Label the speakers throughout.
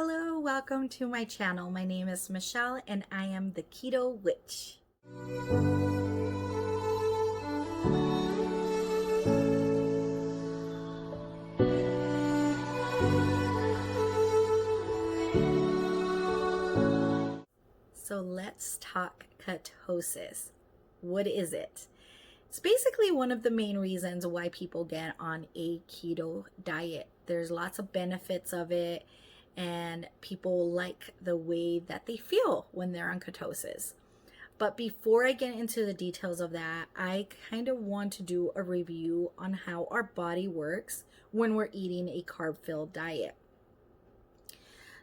Speaker 1: Hello, welcome to my channel. My name is Michelle and I am the Keto Witch. So let's talk ketosis. What is it? It's basically one of the main reasons why people get on a keto diet. There's lots of benefits of it, and people like the way that they feel when they're on ketosis. But before I get into the details of that, I kind of want to do a review on how our body works when we're eating a carb-filled diet.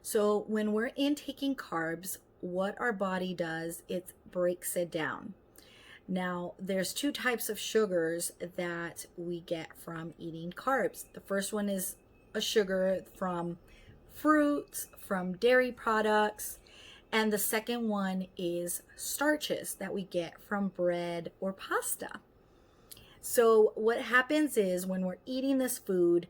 Speaker 1: So when we're intaking carbs, what our body does, it breaks it down. Now, there's two types of sugars that we get from eating carbs. The first one is a sugar from fruits, from dairy products, and the second one is starches that we get from bread or pasta. So what happens is when we're eating this food,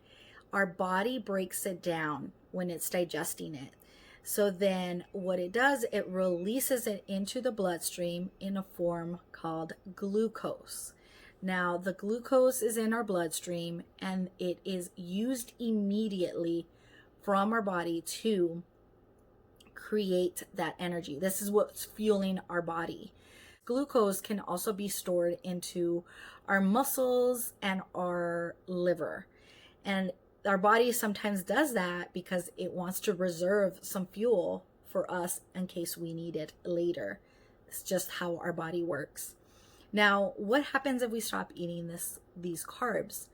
Speaker 1: our body breaks it down when it's digesting it. So then what it does, it releases it into the bloodstream in a form called glucose. Now, the glucose is in our bloodstream and it is used immediately from our body to create that energy. This is what's fueling our body. Glucose can also be stored into our muscles and our liver. And our body sometimes does that because it wants to reserve some fuel for us in case we need it later. It's just how our body works. Now, what happens if we stop eating these carbs?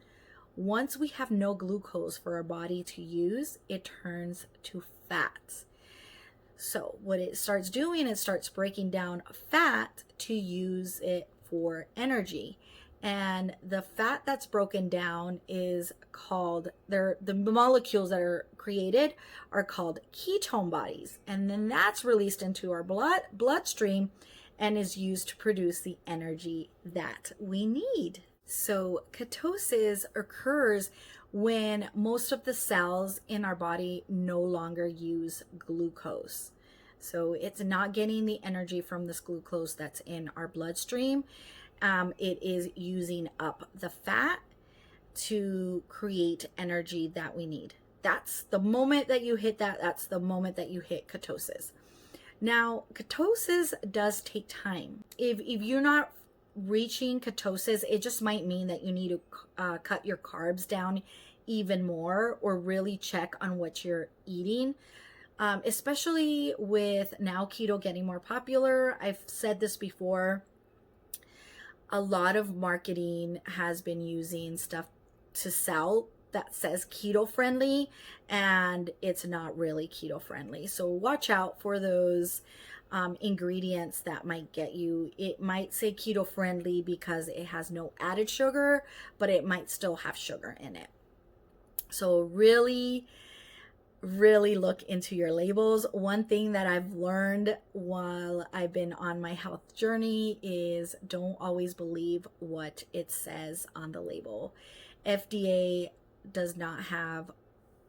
Speaker 1: Once we have no glucose for our body to use, it turns to fat. So what it starts doing, it starts breaking down fat to use it for energy. And the fat that's broken down is called, the molecules that are created are called ketone bodies. And then that's released into our bloodstream and is used to produce the energy that we need. So ketosis occurs when most of the cells in our body no longer use glucose. So it's not getting the energy from this glucose that's in our bloodstream. It is using up the fat to create energy that we need. That's the moment that you hit that. That's the moment that you hit ketosis. Now, ketosis does take time. If you're not reaching ketosis, it just might mean that you need to cut your carbs down even more or really check on what you're eating. Especially with now keto getting more popular. I've said this before. A lot of marketing has been using stuff to sell that says keto friendly, and it's not really keto friendly. So watch out for those ingredients that might get you. It might say keto friendly because it has no added sugar, but it might still have sugar in it. So really look into your labels. One thing that I've learned while I've been on my health journey is don't always believe what it says on the label. FDA does not have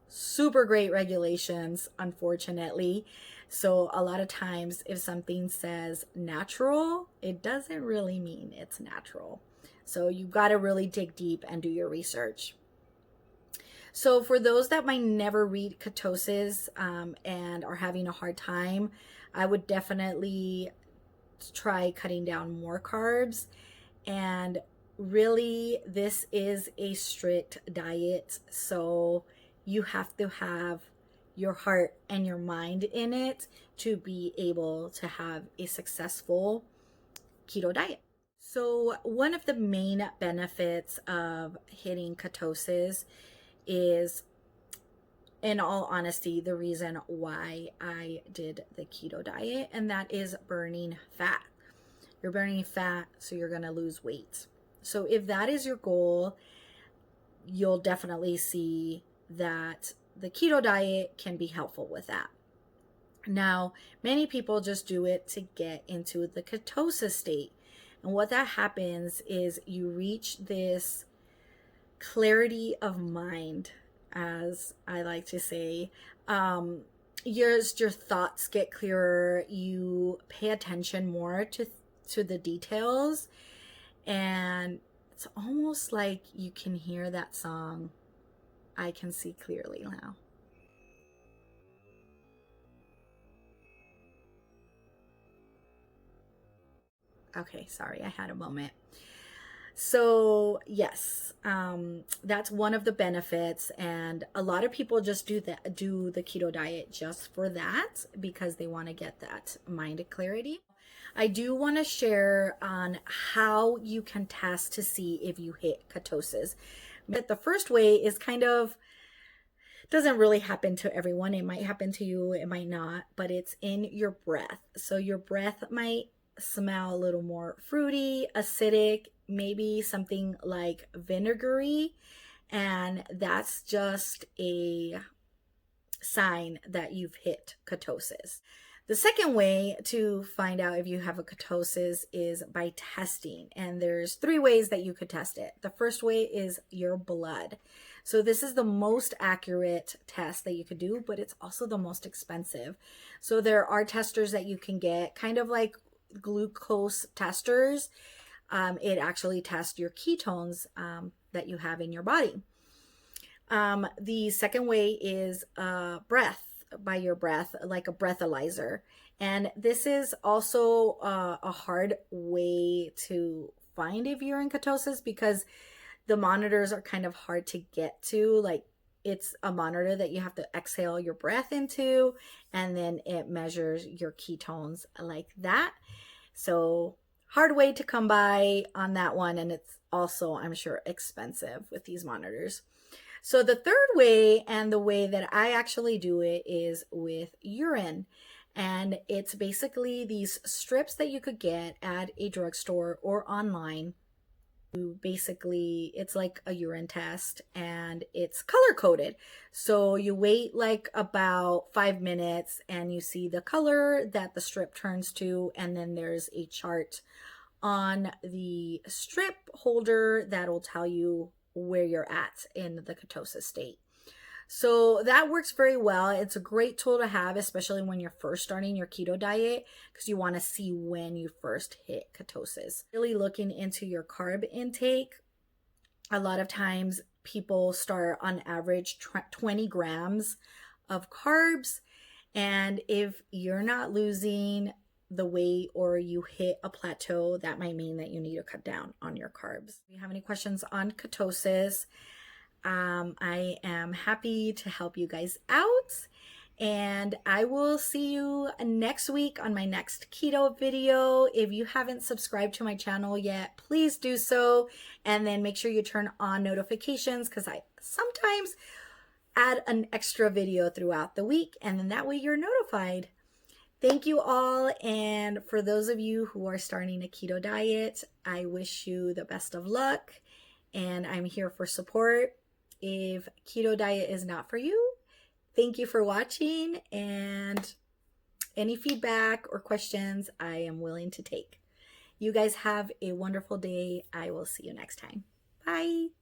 Speaker 1: super great regulations, unfortunately. So a lot of times if something says natural, it doesn't really mean it's natural. So you've got to really dig deep and do your research. So for those that might never read ketosis and are having a hard time, I would definitely try cutting down more carbs. And really, this is a strict diet. So you have to have your heart and your mind in it to be able to have a successful keto diet. So one of the main benefits of hitting ketosis is, in all honesty, the reason why I did the keto diet, and that is burning fat. You're burning fat, so you're going to lose weight. So if that is your goal, you'll definitely see that the keto diet can be helpful with that. Now, many people just do it to get into the ketosis state. And what that happens is you reach this clarity of mind, as I like to say, your thoughts get clearer. You pay attention more to the details, and it's almost like you can hear that song, I Can See Clearly Now. Okay, sorry, I had a moment. So yes, that's one of the benefits, and a lot of people just do the keto diet just for that because they want to get that mind clarity. I do want to share on how you can test to see if you hit ketosis. But the first way is kind of doesn't really happen to everyone. It might happen to you, it might not, but it's in your breath. So your breath might smell a little more fruity, acidic, maybe something like vinegary, and that's just a sign that you've hit ketosis. The second way to find out if you have a ketosis is by testing, and there's 3 ways that you could test it. The first way is your blood. So this is the most accurate test that you could do, but it's also the most expensive. So there are testers that you can get, kind of like glucose testers. It actually tests your ketones that you have in your body. The second way is breath, by your breath, like a breathalyzer. And this is also a hard way to find if you're in ketosis because the monitors are kind of hard to get to. Like, it's a monitor that you have to exhale your breath into, and then it measures your ketones like that. So hard way to come by on that one, and it's also, I'm sure, expensive with these monitors. So the third way, and the way that I actually do it, is with urine. And it's basically these strips that you could get at a drugstore or online. Basically, it's like a urine test, and it's color coded. So you wait like about 5 minutes and you see the color that the strip turns to, and then there's a chart on the strip holder that'll tell you where you're at in the ketosis state. So that works very well. It's a great tool to have, especially when you're first starting your keto diet, because you want to see when you first hit ketosis. Really looking into your carb intake. A lot of times people start on average 20 grams of carbs. And if you're not losing the weight or you hit a plateau, that might mean that you need to cut down on your carbs. If you have any questions on ketosis, I am happy to help you guys out, and I will see you next week on my next keto video. If you haven't subscribed to my channel yet, please do so, and then make sure you turn on notifications because I sometimes add an extra video throughout the week, and then that way you're notified. Thank you all, and for those of you who are starting a keto diet, I wish you the best of luck, and I'm here for support. If keto diet is not for you, thank you for watching, and any feedback or questions I am willing to take. You guys have a wonderful day. I will see you next time. Bye.